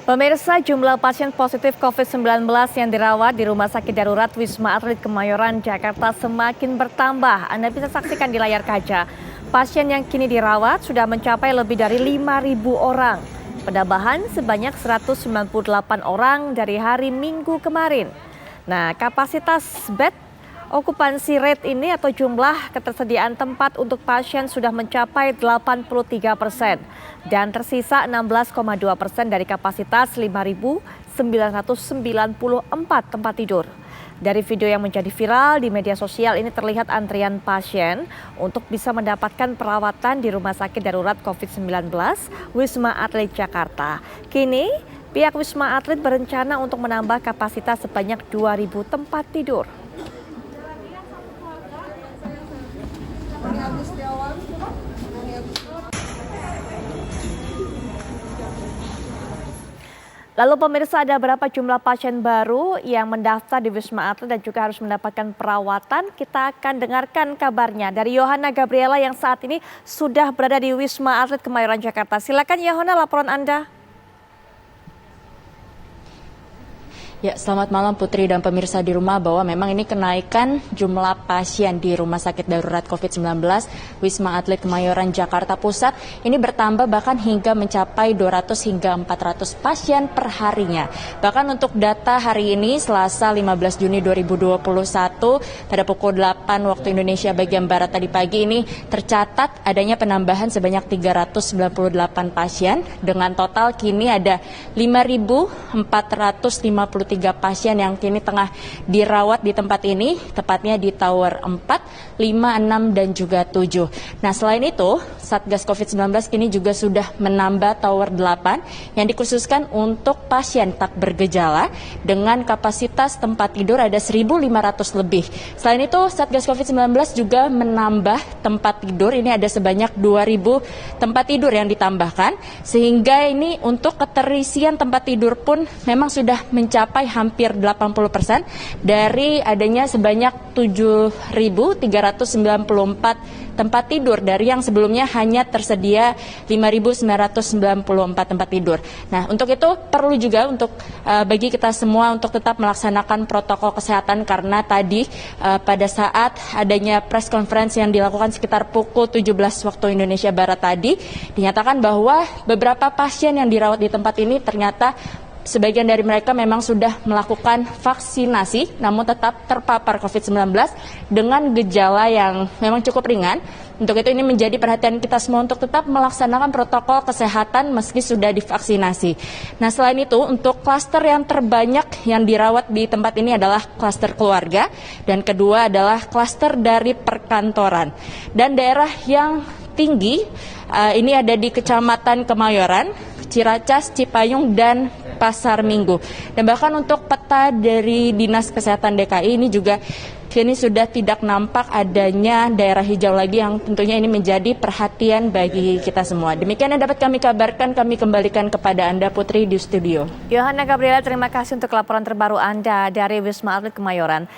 Pemirsa, jumlah pasien positif COVID-19 yang dirawat di Rumah Sakit Darurat Wisma Atlet Kemayoran, Jakarta semakin bertambah. Anda bisa saksikan di layar kaca. Pasien yang kini dirawat sudah mencapai lebih dari 5.000 orang. Penambahan sebanyak 198 orang dari hari Minggu kemarin. Nah, kapasitas bed okupansi rate ini atau jumlah ketersediaan tempat untuk pasien sudah mencapai 83% dan tersisa 16,2% dari kapasitas 5.994 tempat tidur. Dari video yang menjadi viral di media sosial ini terlihat antrian pasien untuk bisa mendapatkan perawatan di Rumah Sakit Darurat COVID-19 Wisma Atlet Jakarta. Kini pihak Wisma Atlet berencana untuk menambah kapasitas sebanyak 2.000 tempat tidur. Lalu pemirsa, ada berapa jumlah pasien baru yang mendaftar di Wisma Atlet dan juga harus mendapatkan perawatan? Kita akan dengarkan kabarnya dari Yohana Gabriela yang saat ini sudah berada di Wisma Atlet Kemayoran, Jakarta. Silakan Yohana, laporan Anda. Ya, selamat malam Putri dan pemirsa di rumah, bahwa memang ini kenaikan jumlah pasien di Rumah Sakit Darurat COVID-19 Wisma Atlet Kemayoran Jakarta Pusat ini bertambah bahkan hingga mencapai 200 hingga 400 pasien per harinya. Bahkan untuk data hari ini Selasa 15 Juni 2021 pada pukul 8 waktu Indonesia bagian Barat tadi pagi ini tercatat adanya penambahan sebanyak 398 pasien dengan total kini ada 5.453 pasien yang kini tengah dirawat di tempat ini, tepatnya di Tower 4, 5, 6, dan juga 7. Nah, selain itu, Satgas COVID-19 kini juga sudah menambah Tower 8 yang dikhususkan untuk pasien tak bergejala dengan kapasitas tempat tidur ada 1.500 lebih. Selain itu, Satgas COVID-19 juga menambah tempat tidur, ini ada sebanyak 2.000 tempat tidur yang ditambahkan, sehingga ini untuk keterisian tempat tidur pun memang sudah mencapai hampir 80% dari adanya sebanyak 7.394 tempat tidur dari yang sebelumnya hanya tersedia 5.994 tempat tidur. Nah, untuk itu perlu juga untuk bagi kita semua untuk tetap melaksanakan protokol kesehatan karena tadi pada saat adanya press conference yang dilakukan sekitar pukul 17 waktu Indonesia Barat tadi dinyatakan bahwa beberapa pasien yang dirawat di tempat ini ternyata sebagian dari mereka memang sudah melakukan vaksinasi namun tetap terpapar COVID-19 dengan gejala yang memang cukup ringan. Untuk itu ini menjadi perhatian kita semua untuk tetap melaksanakan protokol kesehatan meski sudah divaksinasi. Nah, selain itu untuk klaster yang terbanyak yang dirawat di tempat ini adalah klaster keluarga dan kedua adalah klaster dari perkantoran. Dan daerah yang tinggi ini ada di Kecamatan Kemayoran, Ciracas, Cipayung, dan Pasar Minggu. Dan bahkan untuk peta dari Dinas Kesehatan DKI ini juga kini sudah tidak nampak adanya daerah hijau lagi yang tentunya ini menjadi perhatian bagi kita semua. Demikian yang dapat kami kabarkan, kami kembalikan kepada Anda Putri di studio. Yohana Gabriela, terima kasih untuk laporan terbaru Anda dari Wisma Atlet Kemayoran.